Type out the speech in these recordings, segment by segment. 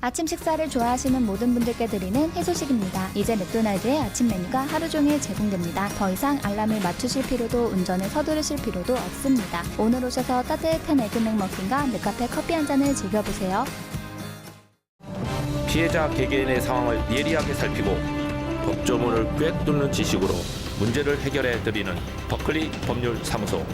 아침 식사를 좋아하시는 모든 분들께 드리는 해소식입니다. 이제 맥도날드의 아침 메뉴가 하루 종일 제공됩니다. 더 이상 알람을 맞추실 필요도 운전에 서두르실 필요도 없습니다. 오늘 오셔서 따뜻한 에그 맥머핀과 맥카페 커피 한 잔을 즐겨보세요. 피해자 개개인의 상황을 예리하게 살피고 법조문을 꿰 뚫는 지식으로 문제를 해결해 드리는 버클리 법률사무소.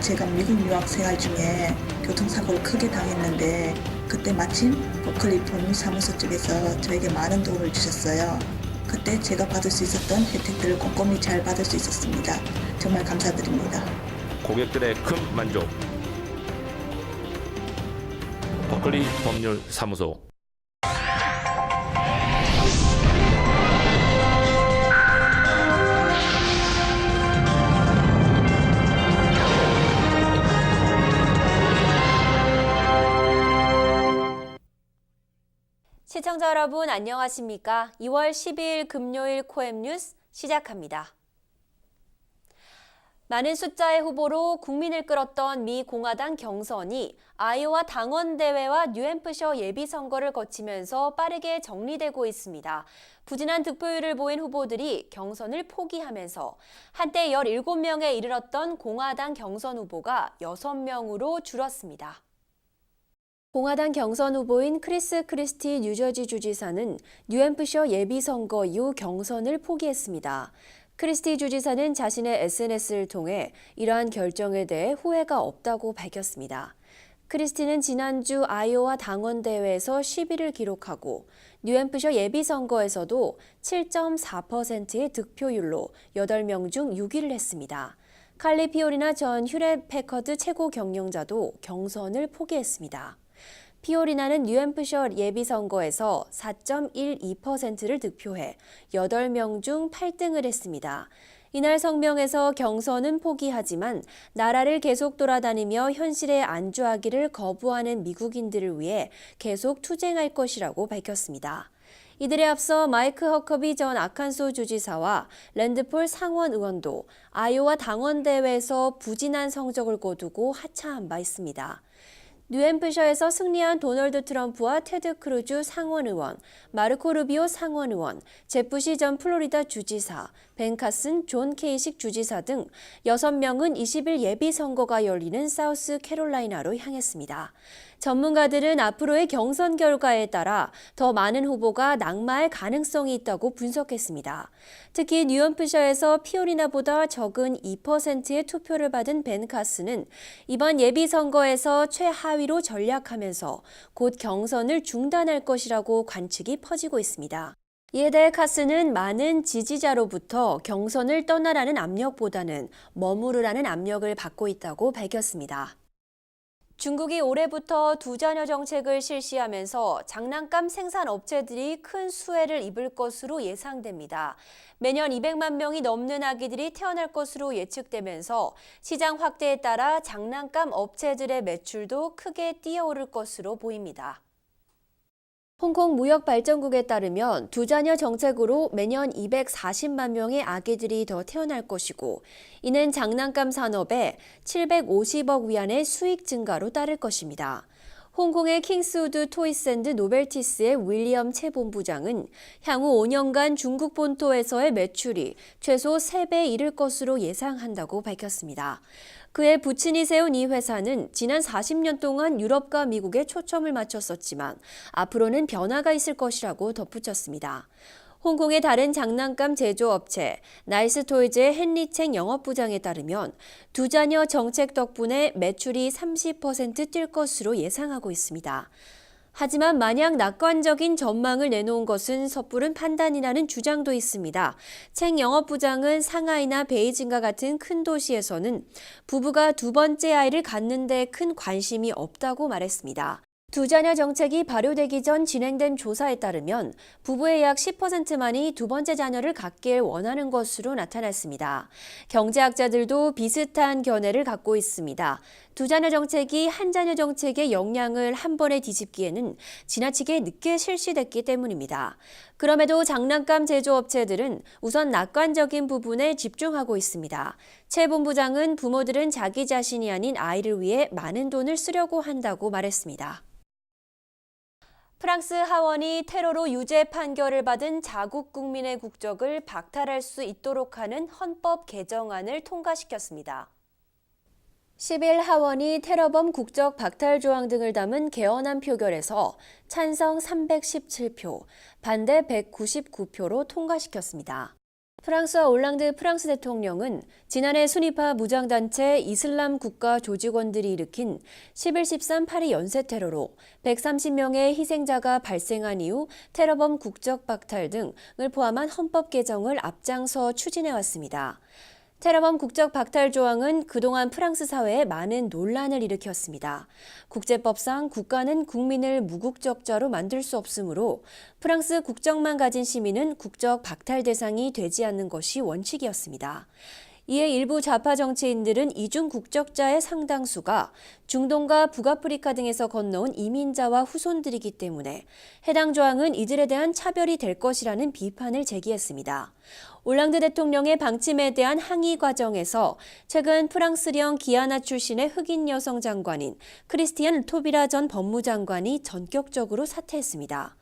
제가 미국 유학 생활 중에 교통사고를 크게 당했는데 그때 마침 버클리 법률사무소 쪽에서 저에게 많은 도움을 주셨어요. 그때 제가 받을 수 있었던 혜택들을 꼼꼼히 잘 받을 수 있었습니다. 정말 감사드립니다. 고객들의 큰 만족. 버클리 법률사무소. 시청자 여러분 안녕하십니까? 2월 12일 금요일 코엠 뉴스 시작합니다. 많은 숫자의 후보로 국민을 끌었던 미 공화당 경선이 아이오와 당원대회와 뉴햄프셔 예비선거를 거치면서 빠르게 정리되고 있습니다. 부진한 득표율을 보인 후보들이 경선을 포기하면서 한때 17명에 이르렀던 공화당 경선 후보가 6명으로 줄었습니다. 공화당 경선 후보인 크리스 크리스티 뉴저지 주지사는 뉴햄프셔 예비선거 이후 경선을 포기했습니다. 크리스티 주지사는 자신의 SNS를 통해 이러한 결정에 대해 후회가 없다고 밝혔습니다. 크리스티는 지난주 아이오와 당원대회에서 10위를 기록하고 뉴햄프셔 예비선거에서도 7.4%의 득표율로 8명 중 6위를 했습니다. 칼리 피오리나 전 휴렛 패커드 최고 경영자도 경선을 포기했습니다. 피오리나는 뉴햄프셔 예비선거에서 4.12%를 득표해 8명 중 8등을 했습니다. 이날 성명에서 경선은 포기하지만 나라를 계속 돌아다니며 현실에 안주하기를 거부하는 미국인들을 위해 계속 투쟁할 것이라고 밝혔습니다. 이들에 앞서 마이크 허커비 전 아칸소 주지사와 랜드폴 상원 의원도 아이오와 당원대회에서 부진한 성적을 거두고 하차한 바 있습니다. 뉴햄프셔에서 승리한 도널드 트럼프와 테드 크루즈 상원 의원, 마르코 루비오 상원 의원, 제프시 전 플로리다 주지사, 벤 카슨 존 케이식 주지사 등 6명은 20일 예비선거가 열리는 사우스 캐롤라이나로 향했습니다. 전문가들은 앞으로의 경선 결과에 따라 더 많은 후보가 낙마할 가능성이 있다고 분석했습니다. 특히 뉴햄프셔에서 피오리나보다 적은 2%의 투표를 받은 벤 카스는 이번 예비선거에서 최하위로 전략하면서 곧 경선을 중단할 것이라고 관측이 퍼지고 있습니다. 이에 대해 카스는 많은 지지자로부터 경선을 떠나라는 압력보다는 머무르라는 압력을 받고 있다고 밝혔습니다. 중국이 올해부터 두자녀 정책을 실시하면서 장난감 생산 업체들이 큰 수혜를 입을 것으로 예상됩니다. 매년 200만 명이 넘는 아기들이 태어날 것으로 예측되면서 시장 확대에 따라 장난감 업체들의 매출도 크게 뛰어오를 것으로 보입니다. 홍콩 무역발전국에 따르면 두자녀 정책으로 매년 240만 명의 아기들이 더 태어날 것이고 이는 장난감 산업에 750억 위안의 수익 증가로 따를 것입니다. 홍콩의 킹스우드 토이스앤드 노벨티스의 윌리엄 채 본부장은 향후 5년간 중국 본토에서의 매출이 최소 3배 이를 것으로 예상한다고 밝혔습니다. 그의 부친이 세운 이 회사는 지난 40년 동안 유럽과 미국에 초점을 맞췄었지만 앞으로는 변화가 있을 것이라고 덧붙였습니다. 홍콩의 다른 장난감 제조업체 나이스토이즈의 헨리챙 영업부장에 따르면 두자녀 정책 덕분에 매출이 30% 뛸 것으로 예상하고 있습니다. 하지만 마냥 낙관적인 전망을 내놓은 것은 섣부른 판단이라는 주장도 있습니다. 챙 영업부장은 상하이나 베이징과 같은 큰 도시에서는 부부가 두 번째 아이를 갖는 데 큰 관심이 없다고 말했습니다. 두자녀 정책이 발효되기 전 진행된 조사에 따르면 부부의 약 10%만이 두 번째 자녀를 갖길 원하는 것으로 나타났습니다. 경제학자들도 비슷한 견해를 갖고 있습니다. 두자녀 정책이 한자녀 정책의 영향을 한 번에 뒤집기에는 지나치게 늦게 실시됐기 때문입니다. 그럼에도 장난감 제조업체들은 우선 낙관적인 부분에 집중하고 있습니다. 채 본부장은 부모들은 자기 자신이 아닌 아이를 위해 많은 돈을 쓰려고 한다고 말했습니다. 프랑스 하원이 테러로 유죄 판결을 받은 자국 국민의 국적을 박탈할 수 있도록 하는 헌법 개정안을 통과시켰습니다. 10일 하원이 테러범 국적 박탈 조항 등을 담은 개헌안 표결에서 찬성 317표, 반대 199표로 통과시켰습니다. 프랑스와 올랑드 프랑스 대통령은 지난해 순위파 무장단체 이슬람 국가 조직원들이 일으킨 11.13 파리 연쇄 테러로 130명의 희생자가 발생한 이후 테러범 국적 박탈 등을 포함한 헌법 개정을 앞장서 추진해왔습니다. 테러범 국적 박탈 조항은 그동안 프랑스 사회에 많은 논란을 일으켰습니다. 국제법상 국가는 국민을 무국적자로 만들 수 없으므로 프랑스 국적만 가진 시민은 국적 박탈 대상이 되지 않는 것이 원칙이었습니다. 이에 일부 좌파 정치인들은 이중 국적자의 상당수가 중동과 북아프리카 등에서 건너온 이민자와 후손들이기 때문에 해당 조항은 이들에 대한 차별이 될 것이라는 비판을 제기했습니다. 올랑드 대통령의 방침에 대한 항의 과정에서 최근 프랑스령 기아나 출신의 흑인 여성 장관인 크리스티안 토비라 전 법무장관이 전격적으로 사퇴했습니다.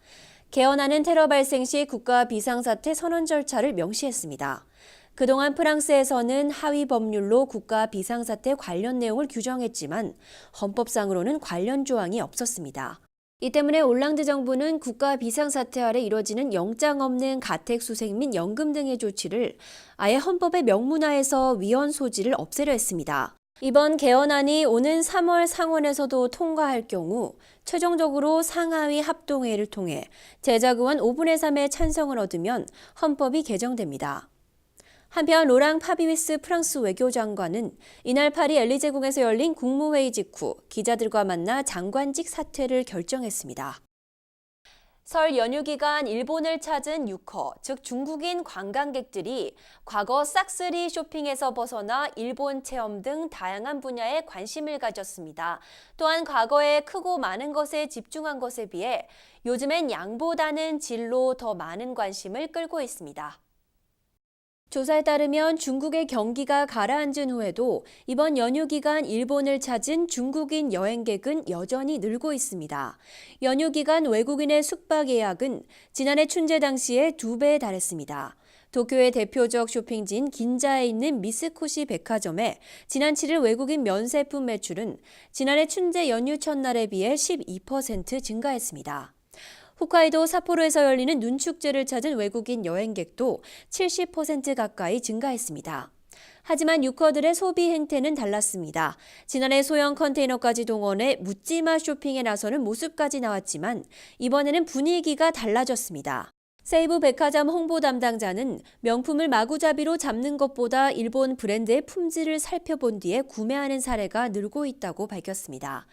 개헌안은 테러 발생 시 국가 비상사태 선언 절차를 명시했습니다. 그동안 프랑스에서는 하위 법률로 국가 비상사태 관련 내용을 규정했지만 헌법상으로는 관련 조항이 없었습니다. 이 때문에 올랑드 정부는 국가 비상사태 아래 이뤄지는 영장 없는 가택수색 및 연금 등의 조치를 아예 헌법에 명문화해서 위헌 소지를 없애려 했습니다. 이번 개헌안이 오는 3월 상원에서도 통과할 경우 최종적으로 상하위 합동회의를 통해 제작의원 5분의 3의 찬성을 얻으면 헌법이 개정됩니다. 한편 로랑 파비위스 프랑스 외교장관은 이날 파리 엘리제궁에서 열린 국무회의 직후 기자들과 만나 장관직 사퇴를 결정했습니다. 설 연휴 기간 일본을 찾은 유커, 즉 중국인 관광객들이 과거 싹쓸이 쇼핑에서 벗어나 일본 체험 등 다양한 분야에 관심을 가졌습니다. 또한 과거에 크고 많은 것에 집중한 것에 비해 요즘엔 양보다는 질로 더 많은 관심을 끌고 있습니다. 조사에 따르면 중국의 경기가 가라앉은 후에도 이번 연휴 기간 일본을 찾은 중국인 여행객은 여전히 늘고 있습니다. 연휴 기간 외국인의 숙박 예약은 지난해 춘제 당시에 2배에 달했습니다. 도쿄의 대표적 쇼핑지인 긴자에 있는 미쓰코시 백화점에 지난 7일 외국인 면세품 매출은 지난해 춘제 연휴 첫날에 비해 12% 증가했습니다. 홋카이도 삿포로에서 열리는 눈축제를 찾은 외국인 여행객도 70% 가까이 증가했습니다. 하지만 유커들의 소비 행태는 달랐습니다. 지난해 소형 컨테이너까지 동원해 묻지마 쇼핑에 나서는 모습까지 나왔지만 이번에는 분위기가 달라졌습니다. 세이브 백화점 홍보 담당자는 명품을 마구잡이로 잡는 것보다 일본 브랜드의 품질을 살펴본 뒤에 구매하는 사례가 늘고 있다고 밝혔습니다.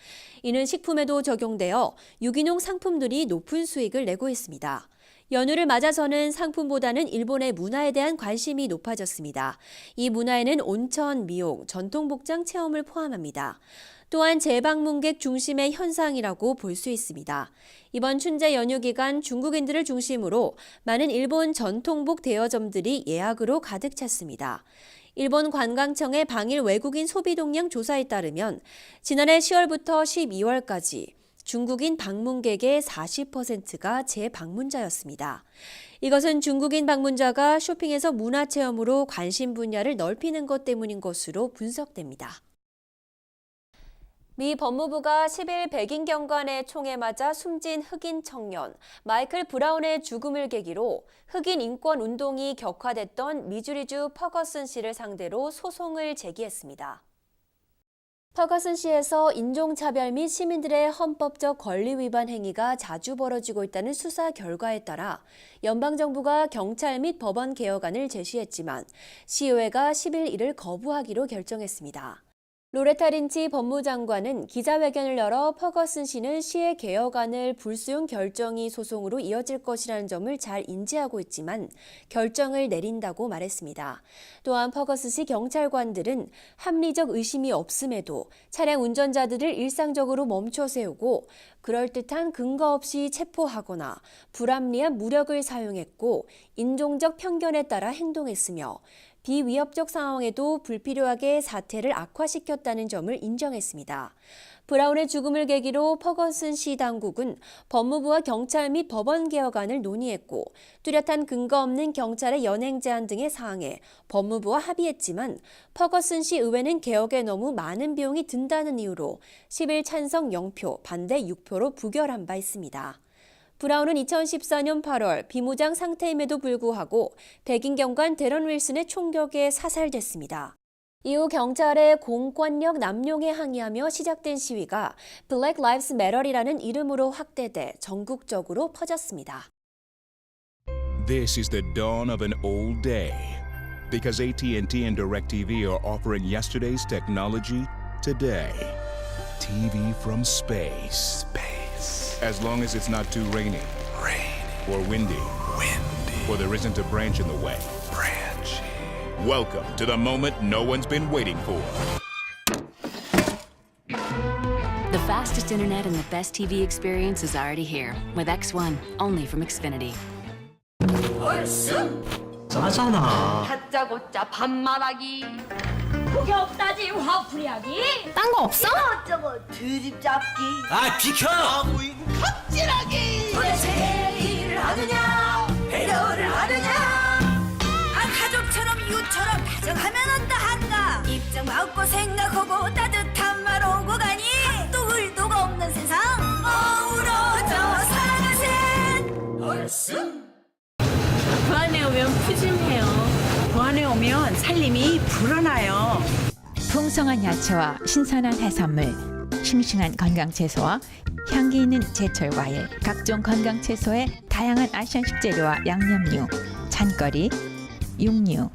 이는 식품에도 적용되어 유기농 상품들이 높은 수익을 내고 있습니다. 연휴를 맞아서는 상품보다는 일본의 문화에 대한 관심이 높아졌습니다. 이 문화에는 온천, 미용, 전통복장 체험을 포함합니다. 또한 재방문객 중심의 현상이라고 볼 수 있습니다. 이번 춘제 연휴 기간 중국인들을 중심으로 많은 일본 전통복 대여점들이 예약으로 가득 찼습니다. 일본 관광청의 방일 외국인 소비 동향 조사에 따르면 지난해 10월부터 12월까지 중국인 방문객의 40%가 재방문자였습니다. 이것은 중국인 방문자가 쇼핑에서 문화체험으로 관심 분야를 넓히는 것 때문인 것으로 분석됩니다. 미 법무부가 10일 백인 경관의 총에 맞아 숨진 흑인 청년 마이클 브라운의 죽음을 계기로 흑인 인권 운동이 격화됐던 미주리주 퍼거슨 시를 상대로 소송을 제기했습니다. 퍼거슨 시에서 인종차별 및 시민들의 헌법적 권리 위반 행위가 자주 벌어지고 있다는 수사 결과에 따라 연방정부가 경찰 및 법원 개혁안을 제시했지만 시의회가 10일 이를 거부하기로 결정했습니다. 로레타 린치 법무장관은 기자회견을 열어 퍼거슨 씨는 시의 개혁안을 불수용 결정이 소송으로 이어질 것이라는 점을 잘 인지하고 있지만 결정을 내린다고 말했습니다. 또한 퍼거슨 씨 경찰관들은 합리적 의심이 없음에도 차량 운전자들을 일상적으로 멈춰 세우고 그럴듯한 근거 없이 체포하거나 불합리한 무력을 사용했고 인종적 편견에 따라 행동했으며 비위협적 상황에도 불필요하게 사태를 악화시켰다는 점을 인정했습니다. 브라운의 죽음을 계기로 퍼거슨 시 당국은 법무부와 경찰 및 법원 개혁안을 논의했고 뚜렷한 근거 없는 경찰의 연행 제한 등의 사항에 법무부와 합의했지만 퍼거슨 시 의회는 개혁에 너무 많은 비용이 든다는 이유로 10일 찬성 0표, 반대 6표로 부결한 바 있습니다. 브라운은 2014년 8월 비무장 상태임에도 불구하고 백인 경관 데런 윌슨의 총격에 사살됐습니다. 이후 경찰의 공권력 남용에 항의하며 시작된 시위가 Black Lives Matter이라는 이름으로 확대돼 전국적으로 퍼졌습니다. This is the dawn of an old day because AT&T and DirecTV are offering yesterday's technology today. TV from space. As long as it's not too rainy. Or windy. Or there isn't a branch in the way. Welcome to the moment no one's been waiting for. The fastest internet and the best TV experience is already here with X1, only from Xfinity. 짜잖아. 다짜고짜 반말하기 그게 없다지 화풀이하기 딴 거 없어? 저거 드집 잡기 아 비켜! 갑질하기 도대체 일을 하느냐 배려를 하느냐 가족처럼 이웃처럼 다정하면 어떠 한가 입장 마음껏 생각하고 따뜻한 말 오고 가니 또 을도가 없는 세상 어우러져 살아가세 얼쑤 부안에 오면 푸짐해요. 부안에 오면 살림이 불어나요. 풍성한 야채와 신선한 해산물, 싱싱한 건강 채소와 향기 있는 제철 과일, 각종 건강 채소의 다양한 아시안식 재료와 양념류, 잔거리, 육류,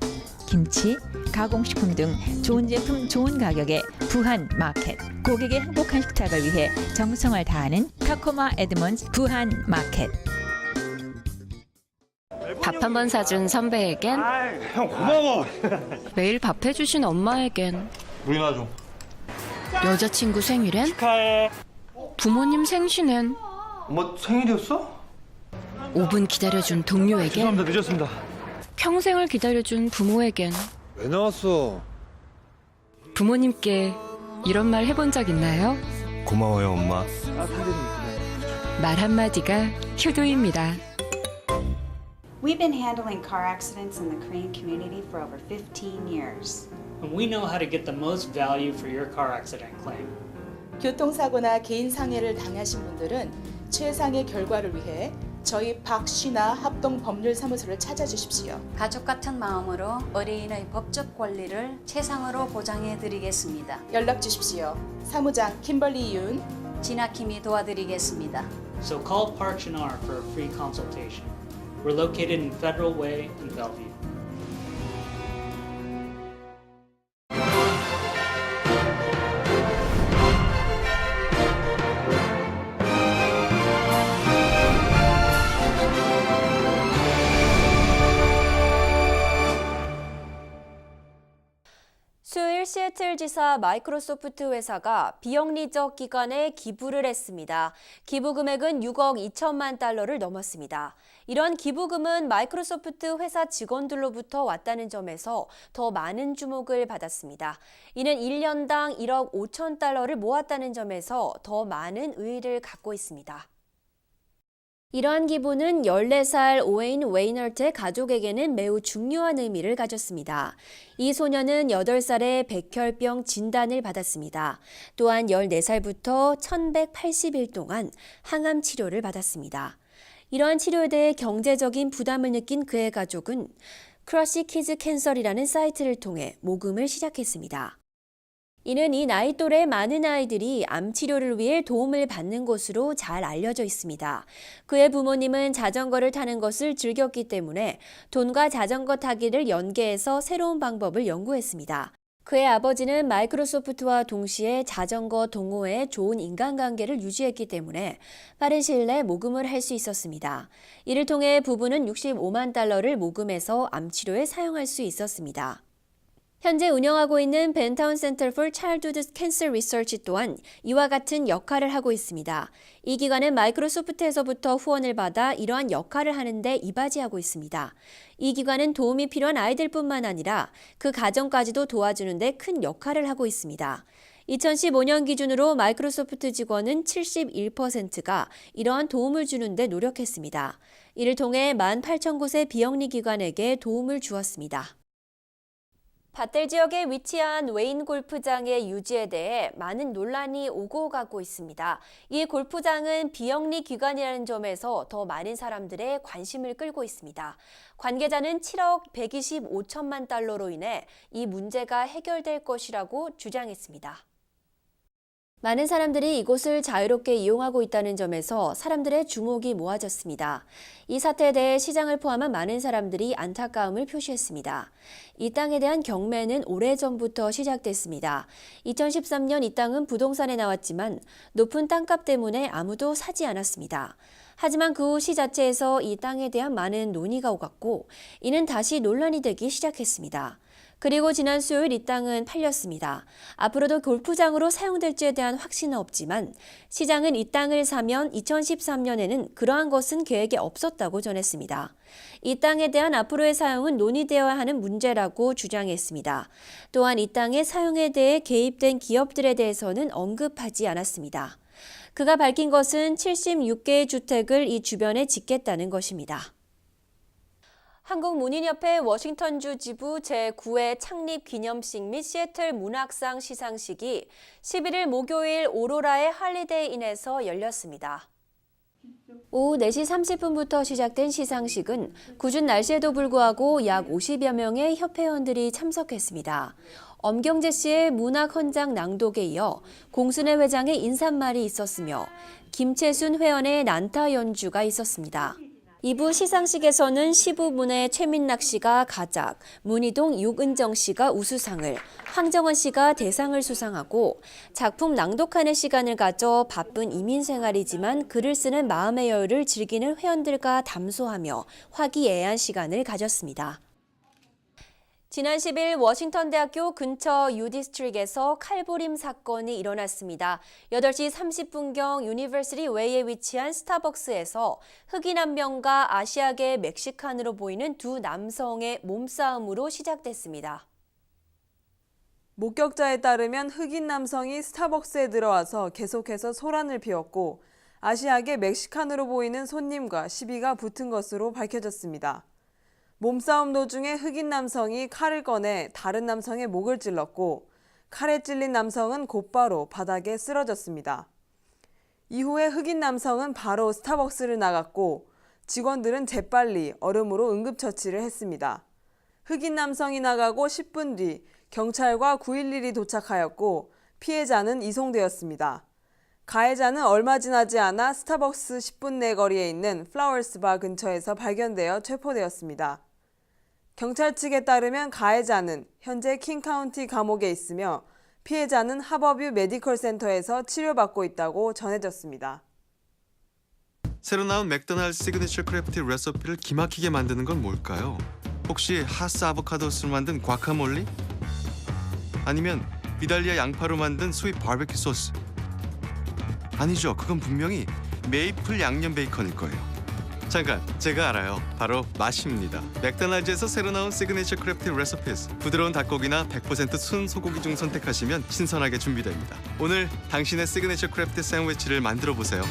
김치, 가공식품 등 좋은 제품 좋은 가격에 부한 마켓. 고객의 행복한 식탁을 위해 정성을 다하는 타코마 에드먼즈 부한 마켓. 밥 한 번 사준 선배에겐, 형 고마워. 매일 밥 해주신 엄마에겐, 물이나 좀. 여자친구 생일엔, 축하해. 부모님 생신엔, 엄마 생일이었어? 5분 기다려준 동료에겐, 죄송합니다. 늦었습니다. 평생을 기다려준 부모에겐, 왜 나왔어? 부모님께 이런 말 해본 적 있나요? 고마워요 엄마. 말 한마디가 효도입니다. We've been handling car accidents in the Korean community for over 15 years. And we know how to get the most value for your car accident claim. 교통사고나 개인상해를 당하신 분들은 최상의 결과를 위해 저희 박쉬나 합동법률사무소를 찾아주십시오. 가족 같은 마음으로 의뢰인의 법적 권리를 최상으로 보장해 드리겠습니다. 연락 주십시오. 사무장 김벌리 이윤, 진아킴이 도와드리겠습니다. So call Park Shinar for a free consultation. We're located in Federal Way in Bellevue. 수요일 시애틀지사 마이크로소프트 회사가 비영리적 기관에 기부를 했습니다. 기부 금액은 6억 2천만 달러를 넘었습니다. 이런 기부금은 마이크로소프트 회사 직원들로부터 왔다는 점에서 더 많은 주목을 받았습니다. 이는 1년당 1억 5천 달러를 모았다는 점에서 더 많은 의의를 갖고 있습니다. 이러한 기부는 14살 오웨인 웨이너트의 가족에게는 매우 중요한 의미를 가졌습니다. 이 소년은 8살에 백혈병 진단을 받았습니다. 또한 14살부터 1180일 동안 항암 치료를 받았습니다. 이러한 치료에 대해 경제적인 부담을 느낀 그의 가족은 크러쉬 키즈 캔서이라는 사이트를 통해 모금을 시작했습니다. 이는 이 나이 또래의 많은 아이들이 암 치료를 위해 도움을 받는 곳으로 잘 알려져 있습니다. 그의 부모님은 자전거를 타는 것을 즐겼기 때문에 돈과 자전거 타기를 연계해서 새로운 방법을 연구했습니다. 그의 아버지는 마이크로소프트와 동시에 자전거 동호회에 좋은 인간관계를 유지했기 때문에 빠른 시일 내에 모금을 할 수 있었습니다. 이를 통해 부부는 65만 달러를 모금해서 암 치료에 사용할 수 있었습니다. 현재 운영하고 있는 벤타운 센터 for Childhood Cancer Research 또한 이와 같은 역할을 하고 있습니다. 이 기관은 마이크로소프트에서부터 후원을 받아 이러한 역할을 하는데 이바지하고 있습니다. 이 기관은 도움이 필요한 아이들뿐만 아니라 그 가정까지도 도와주는 데 큰 역할을 하고 있습니다. 2015년 기준으로 마이크로소프트 직원은 71%가 이러한 도움을 주는 데 노력했습니다. 이를 통해 18,000곳의 비영리 기관에게 도움을 주었습니다. 밭들 지역에 위치한 웨인 골프장의 유지에 대해 많은 논란이 오고 가고 있습니다. 이 골프장은 비영리 기관이라는 점에서 더 많은 사람들의 관심을 끌고 있습니다. 관계자는 7억 125천만 달러로 인해 이 문제가 해결될 것이라고 주장했습니다. 많은 사람들이 이곳을 자유롭게 이용하고 있다는 점에서 사람들의 주목이 모아졌습니다. 이 사태에 대해 시장을 포함한 많은 사람들이 안타까움을 표시했습니다. 이 땅에 대한 경매는 오래전부터 시작됐습니다. 2013년 이 땅은 부동산에 나왔지만 높은 땅값 때문에 아무도 사지 않았습니다. 하지만 그 후 시 자체에서 이 땅에 대한 많은 논의가 오갔고 이는 다시 논란이 되기 시작했습니다. 그리고 지난 수요일 이 땅은 팔렸습니다. 앞으로도 골프장으로 사용될지에 대한 확신은 없지만 시장은 이 땅을 사면 2013년에는 그러한 것은 계획에 없었다고 전했습니다. 이 땅에 대한 앞으로의 사용은 논의되어야 하는 문제라고 주장했습니다. 또한 이 땅의 사용에 대해 개입된 기업들에 대해서는 언급하지 않았습니다. 그가 밝힌 것은 76개의 주택을 이 주변에 짓겠다는 것입니다. 한국문인협회 워싱턴주 지부 제9회 창립 기념식 및 시애틀 문학상 시상식이 11일 목요일 오로라의 할리데이인에서 열렸습니다. 오후 4시 30분부터 시작된 시상식은 궂은 날씨에도 불구하고 약 50여 명의 협회원들이 참석했습니다. 엄경재 씨의 문학 헌장 낭독에 이어 공순회 회장의 인사말이 있었으며 김채순 회원의 난타 연주가 있었습니다. 2부 시상식에서는 시부문의 최민락 씨가 가작, 문희동 육은정 씨가 우수상을, 황정원 씨가 대상을 수상하고 작품 낭독하는 시간을 가져 바쁜 이민 생활이지만 글을 쓰는 마음의 여유를 즐기는 회원들과 담소하며 화기애애한 시간을 가졌습니다. 지난 10일 워싱턴 대학교 근처 유디스트릭에서 칼부림 사건이 일어났습니다. 8시 30분경 유니버시티 웨이에 위치한 스타벅스에서 흑인 한 명과 아시아계 멕시칸으로 보이는 두 남성의 몸싸움으로 시작됐습니다. 목격자에 따르면 흑인 남성이 스타벅스에 들어와서 계속해서 소란을 피웠고 아시아계 멕시칸으로 보이는 손님과 시비가 붙은 것으로 밝혀졌습니다. 몸싸움 도중에 흑인 남성이 칼을 꺼내 다른 남성의 목을 찔렀고 칼에 찔린 남성은 곧바로 바닥에 쓰러졌습니다. 이후에 흑인 남성은 바로 스타벅스를 나갔고 직원들은 재빨리 얼음으로 응급처치를 했습니다. 흑인 남성이 나가고 10분 뒤 경찰과 911이 도착하였고 피해자는 이송되었습니다. 가해자는 얼마 지나지 않아 스타벅스 10분 내 거리에 있는 플라워스 바 근처에서 발견되어 체포되었습니다. 경찰 측에 따르면 가해자는 현재 킹카운티 감옥에 있으며 피해자는 하버뷰 메디컬 센터에서 치료받고 있다고 전해졌습니다. 새로 나온 맥도날드 시그니처 크래프티 레시피를 기막히게 만드는 건 뭘까요? 혹시 하스 아보카도스로 만든 과카몰리? 아니면 비달리아 양파로 만든 스윗 바베큐 소스? 아니죠. 그건 분명히 메이플 양념 베이컨일 거예요. 잠깐, 제가 알아요. 바로 맛입니다. 맥도날드에서 새로 나온 시그니처 크래프티 레시피스. 부드러운 닭고기나 100% 순 소고기 중 선택하시면 신선하게 준비됩니다. 오늘 당신의 시그니처 크래프티 샌드위치를 만들어 보세요.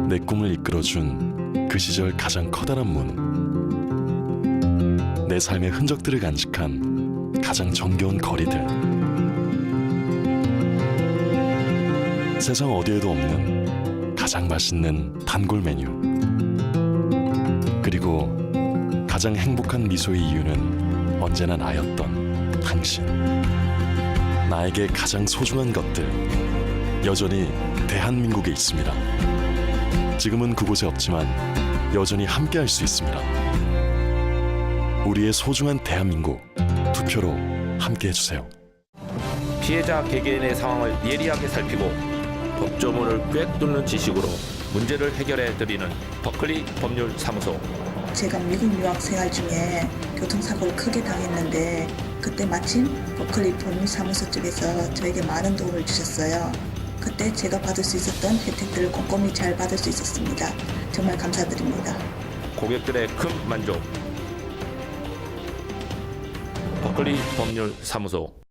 내 꿈을 이끌어준 그 시절 가장 커다란 문. 내 삶의 흔적들을 간직한 가장 정겨운 거리들. 세상 어디에도 없는 가장 맛있는 단골 메뉴. 그리고 가장 행복한 미소의 이유는 언제나 나였던 당신. 나에게 가장 소중한 것들 여전히 대한민국에 있습니다. 지금은 그곳에 없지만 여전히 함께할 수 있습니다. 우리의 소중한 대한민국, 투표로 함께해주세요. 피해자 개개인의 상황을 예리하게 살피고 법조문을 꿰뚫는 지식으로 문제를 해결해 드리는 버클리 법률사무소. 제가 미국 유학 생활 중에 교통사고를 크게 당했는데 그때 마침 버클리 법률사무소 쪽에서 저에게 많은 도움을 주셨어요. 그때 제가 받을 수 있었던 혜택들을 꼼꼼히 잘 받을 수 있었습니다. 정말 감사드립니다. 고객들의 큰 만족. 버클리 법률사무소.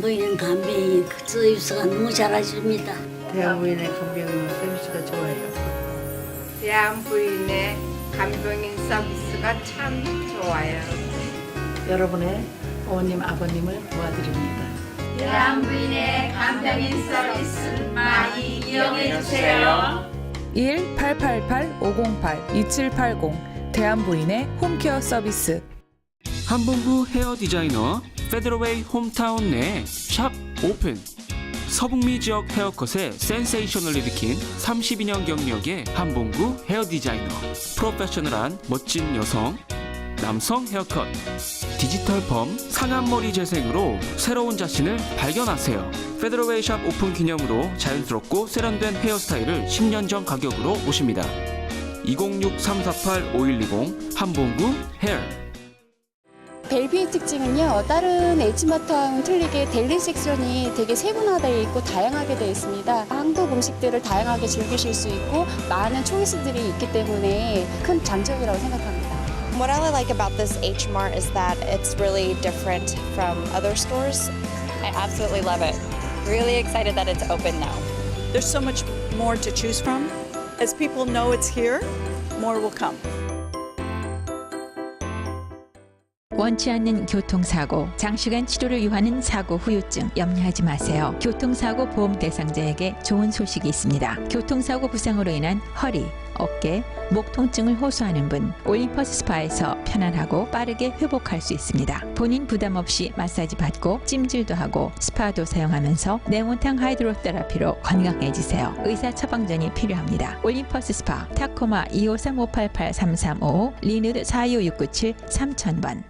대한부인 간병인 서비스가 너무 잘하십니다. 대한부인의 간병인 서비스가 좋아요. 대한부인의 간병인 서비스가 참 좋아요. 여러분의 어머님, 아버님을 도와드립니다. 대한부인의 간병인 서비스 많이 이용해 주세요. 1-888-508-2780 대한부인의 홈케어 서비스. 한봉구 헤어 디자이너 페더러웨이 홈타운 내 샵 오픈. 서북미 지역 헤어컷의 센세이셔널을 일으킨 32년 경력의 한봉구 헤어 디자이너. 프로페셔널한 멋진 여성, 남성 헤어컷, 디지털 펌, 상한머리 재생으로 새로운 자신을 발견하세요. 페더러웨이 샵 오픈 기념으로 자연스럽고 세련된 헤어스타일을 10년 전 가격으로 모십니다. 206-348-5120 한봉구 헤어. 벨비의 특징은요, 다른 H마트와는 틀리게 델리 섹션이 되게 세분화되어 있고 다양하게 되어 있습니다. 한국 음식들을 다양하게 즐기실 수 있고 많은 초이스들이 있기 때문에 큰 장점이라고 생각합니다. What I really like about this H Mart is that it's really different from other stores. I absolutely love it. Really excited that it's open now. There's so much more to choose from. As people know it's here, more will come. 원치 않는 교통사고, 장시간 치료를 요하는 사고 후유증 염려하지 마세요. 교통사고 보험 대상자에게 좋은 소식이 있습니다. 교통사고 부상으로 인한 허리, 어깨, 목 통증을 호소하는 분, 올림퍼스 스파에서 편안하고 빠르게 회복할 수 있습니다. 본인 부담 없이 마사지 받고 찜질도 하고 스파도 사용하면서 네모탕 하이드로테라피로 건강해지세요. 의사 처방전이 필요합니다. 올림퍼스 스파, 타코마 253-588-3355, 리누드 42697 3000번.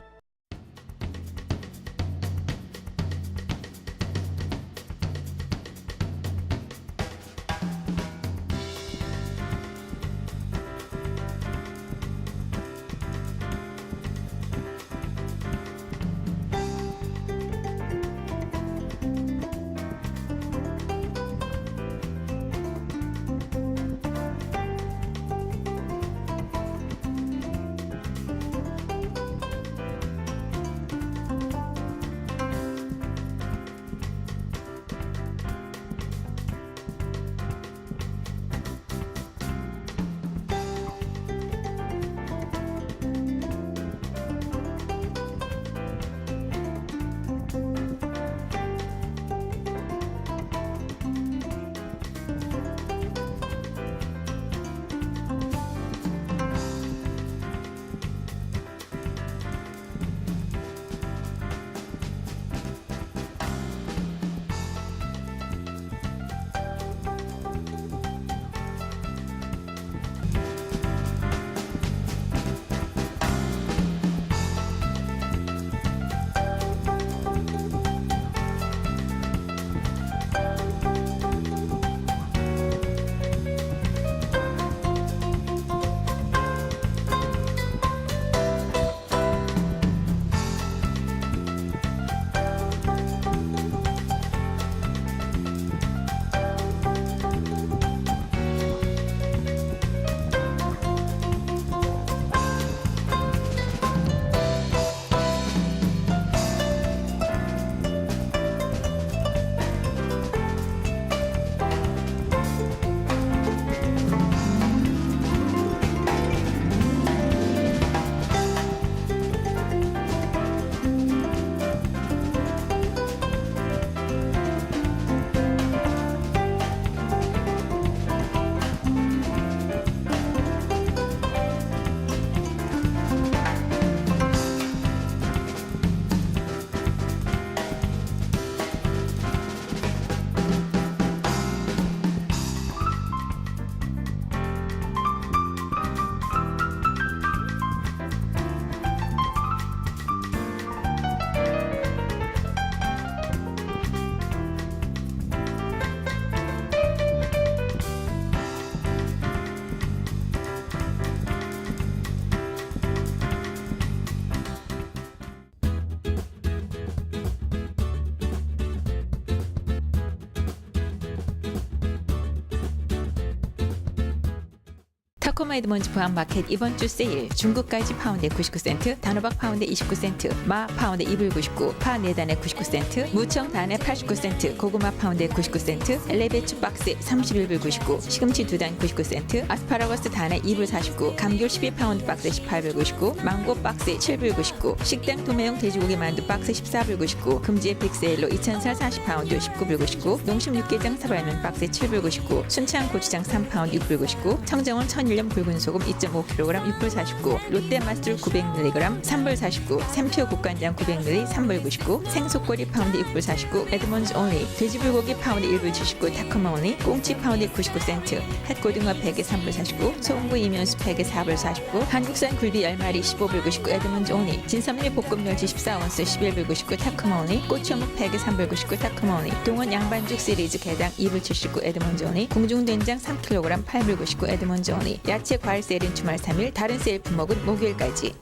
타코마 에드먼즈 부안마켓 이번 주 세일. 중국갈치 파운드에 99센트, 단호박 파운드에 29센트, 마 파운드에 2불 99, 파 4단에 99센트, 무청 단에 89센트, 고구마 파운드에 99센트, 엘레배추 박스에 31불 99, 시금치 2단 99센트, 아스파라거스 단에 2불 49, 감귤 12파운드 박스에 18불 99, 망고 박스에 7불 99, 식당 도매용 돼지고기 만두 박스 14불 99, 금지의 빅세일로 2000살 40파운드 19불 99, 농심 육개장 사발면 박스에 7불 99, 순창 고추장 3파운드 6불 99, 청정원 천일염 붉은 소금 2.5kg 6불 49, 롯데 맛술 900mg 3불 49, 샘표 국간장 900ml 3불 99, 생소꼬리 파운드 6불 49, 에드먼즈 온리, 돼지불고기 파운드 1불 79, 타코마 온리, 꽁치 파운드 99센트, 햇고등어 팩에 3불 49, 소금구 이면수 팩에 4불 49, 한국산 굴비 10마리 15불 99, 에드먼즈 온리, 진선미 볶음 멸치 14온스 11불 99, 타코마 온리, 고추어묵 팩에 3불 99, 타코마 온리, 동원 양반죽 시리즈 개당 2불 79, 에드먼즈 온리, 궁중된장 3kg 8불 99, 에드먼즈 온리, 야채 과일 세일은 주말 3일, 다른 세일 품목은 목요일까지.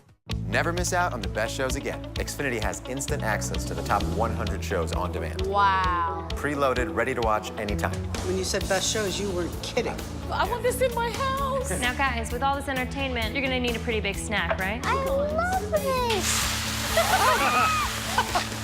Never miss out on the best shows again. Xfinity has instant access to the top 100 shows on demand. Wow. Preloaded, ready to watch anytime. When you said best shows, you weren't kidding. I want this in my house. Now, guys, with all this entertainment, you're gonna need a pretty big snack, right? I love this.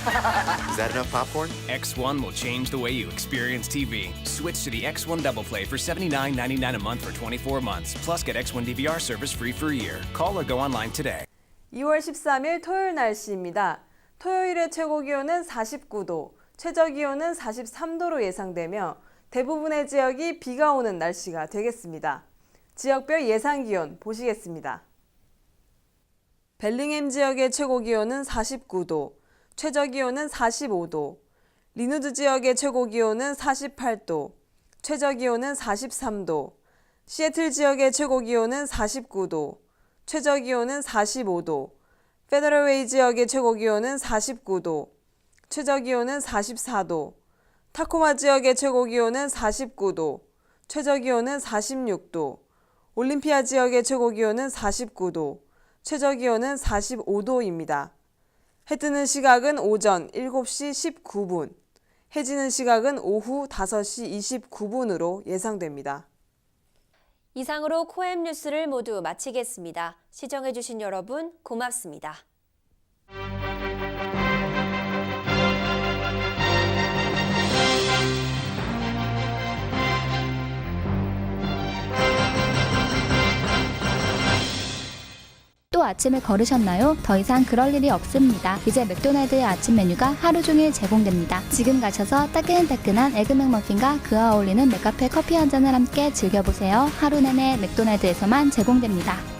Is that enough popcorn? X1 will change the way you experience TV. Switch to the X1 Double Play for $79.99 a month for 24 months. Plus, get X1 DVR service free for a year. Call or go online today. 2월 13일 토요일 날씨입니다. 토요일의 최고 기온은 49도, 최저 기온은 43도로 예상되며 대부분의 지역이 비가 오는 날씨가 되겠습니다. 지역별 예상 기온 보시겠습니다. 벨링햄 지역의 최고 기온은 49도, 최저 기온은 45도, 리누드 지역의 최고 기온은 48도, 최저 기온은 43도, 시애틀 지역의 최고 기온은 49도, 최저 기온은 45도, 페더럴웨이 지역의 최고 기온은 49도, 최저 기온은 44도, 타코마 지역의 최고 기온은 49도, 최저 기온은 46도, 올림피아 지역의 최고 기온은 49도, 최저 기온은 45도입니다. 해 뜨는 시각은 오전 7시 19분, 해 지는 시각은 오후 5시 29분으로 예상됩니다. 이상으로 코엠 뉴스를 모두 마치겠습니다. 시청해주신 여러분 고맙습니다. 또 아침을 거르셨나요? 더 이상 그럴 일이 없습니다. 이제 맥도날드의 아침 메뉴가 하루 종일 제공됩니다. 지금 가셔서 따끈따끈한 에그 맥머핀과 그와 어울리는 맥카페 커피 한 잔을 함께 즐겨보세요. 하루 내내 맥도날드에서만 제공됩니다.